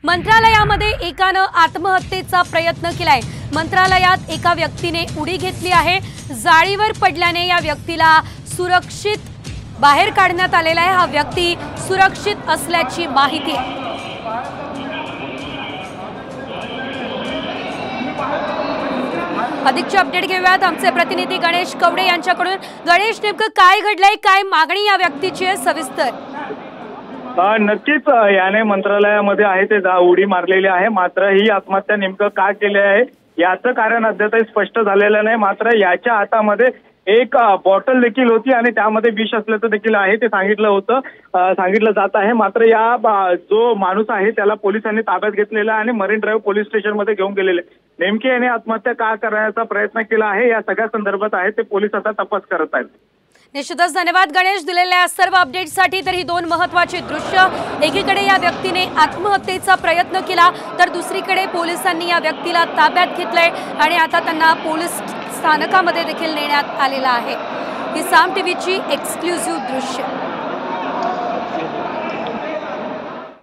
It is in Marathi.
मंत्रालयामध्ये एकानं आत्महत्येचा प्रयत्न केलाय। मंत्रालयात एका व्यक्तीने उडी घेतली आहे। जाळीवर पडल्याने या व्यक्तीला सुरक्षित बाहेर काढण्यात आलेला आहे। हा व्यक्ती सुरक्षित असल्याची माहिती आहे। अधिकचे अपडेट घेऊयात आमचे प्रतिनिधी गणेश कवडे यांच्याकडून। गणेश, नेमकं काय घडलंय, काय मागणी या व्यक्तीची आहे, सविस्तर? नक्कीच याने मंत्रालयामध्ये आहे ते उडी मारलेली आहे, मात्र ही आत्महत्या नेमकं का केली आहे याचं कारण अद्याप स्पष्ट झालेलं नाही। मात्र याच्या हातामध्ये एक बॉटल देखील होती आणि त्यामध्ये विष असल्याचं देखील आहे ते सांगितलं जात आहे। मात्र या जो माणूस आहे त्याला पोलिसांनी ताब्यात घेतलेला आणि मरीन ड्राईव्ह पोलीस स्टेशनमध्ये घेऊन गेलेले। नेमके याने आत्महत्या का करण्याचा प्रयत्न केला आहे या सगळ्या संदर्भात आहे ते पोलीस आता तपास करत आहेत। निश्चितच धन्यवाद गणेश दिलेल्या सर्व अपडेट्ससाठी। तर ही दोन महत्त्वाची दृश्य, एकीकडे या व्यक्तीने आत्महत्येचा प्रयत्न केला तर दुसरीकडे पोलिसांनी या व्यक्तीला ताब्यात घेतलंय आणि आता त्यांना पोलीस स्थानकामध्ये देखील नेण्यात आलेला आहे। ही साम टीव्हीची एक्सक्लुझिव्ह दृश्य।